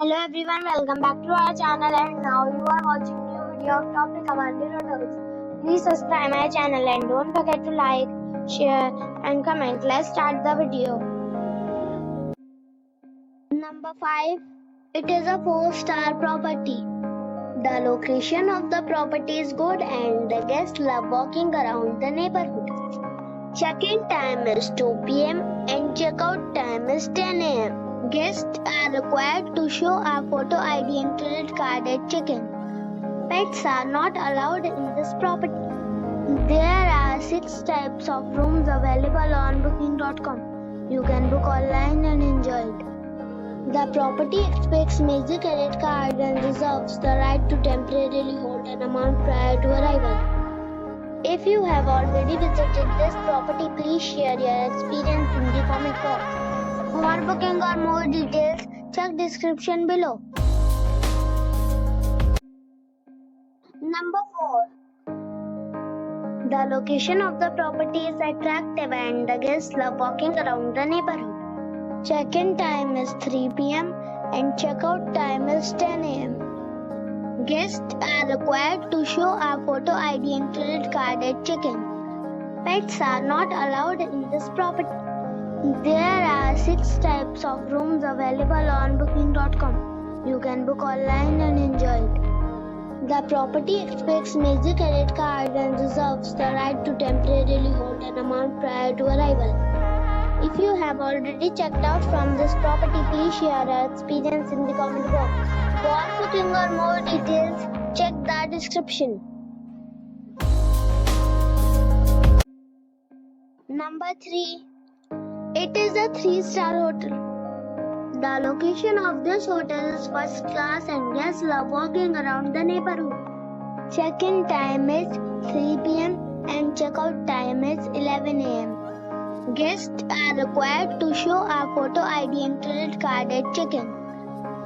Hello everyone, welcome back to our channel and now you are watching new video of top recommended hotels. Please subscribe my channel and don't forget to like, share and comment. Let's start the video. Number 5. It is a 4-star property. The location of the property is good and the guests love walking around the neighborhood. Check-in time is 2 p.m. and check-out time is 10 a.m. Guests are required to show a photo ID and credit card at check-in. Pets are not allowed in this property. There are 6 types of rooms available on booking.com. You can book online and enjoy it. The property expects major credit card and reserves the right to temporarily hold an amount prior to arrival. If you have already visited this property, please share your experience in the comment box. For booking or more details, check description below. Number 4. The location of the property is attractive and the guests love walking around the neighborhood. Check-in time is 3 p.m. and check-out time is 10 a.m. Guests are required to show a photo ID and credit card at check-in. Pets are not allowed in this property. There are 6 types of rooms available on booking.com. You can book online and enjoy it. The property expects major credit card and reserves the right to temporarily hold an amount prior to arrival. If you have already checked out from this property, please share your experience in the comment box. For booking or more details, check the description. Number 3. It is a 3-star hotel. The location of this hotel is first class and guests love walking around the neighborhood. Check-in time is 3 p.m. and check-out time is 11 a.m. Guests are required to show a photo ID and credit card at check-in.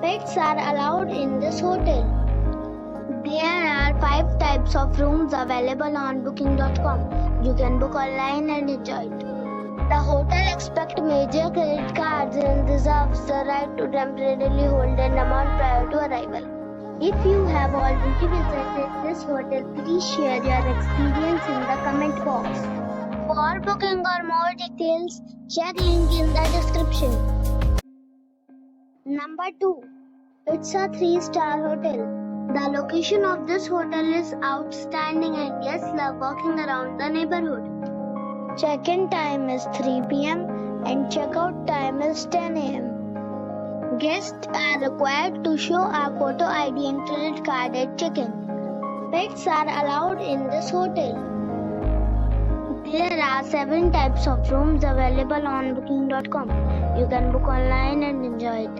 Pets are allowed in this hotel. There are 5 types of rooms available on booking.com. You can book online and enjoy it. The hotel expects major credit cards and reserves the right to temporarily hold an amount prior to arrival. If you have already visited this hotel, please share your experience in the comment box. For booking or more details, check link in the description. Number 2. It's a 3-star hotel. The location of this hotel is outstanding and guests love walking around the neighborhood. Check-in time is 3 p.m. and check-out time is 10 a.m. Guests are required to show a photo ID and credit card at check-in. Pets are allowed in this hotel. There are 7 types of rooms available on booking.com. You can book online and enjoy it.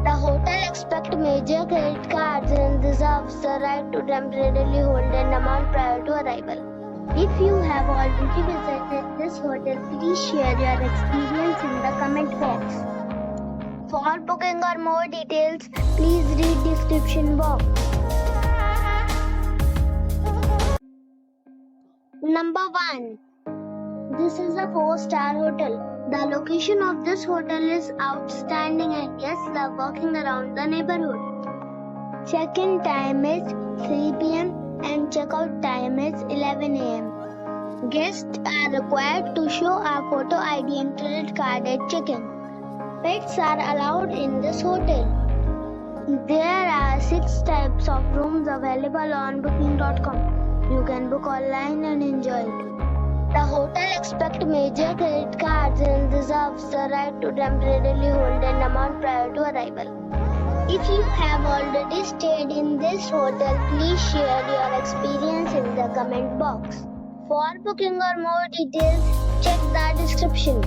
The hotel expects major credit cards and reserves the right to temporarily hold an amount prior to arrival. If you have already visited this hotel, please share your experience in the comment box. For booking or more details, please read description box. Number 1. This is a 4-star hotel. The location of this hotel is outstanding and guests love walking around the neighborhood. Check-in time is 3 p.m. and check-out time is 11 a.m. Guests are required to show a photo ID and credit card at check-in. Pets are allowed in this hotel. There are 6 types of rooms available on booking.com. You can book online and enjoy it. The hotel expects major credit cards and reserves the right to temporarily hold an amount prior to arrival. If you have already stayed in this hotel, please share your experience in the comment box. For booking or more details, check the description.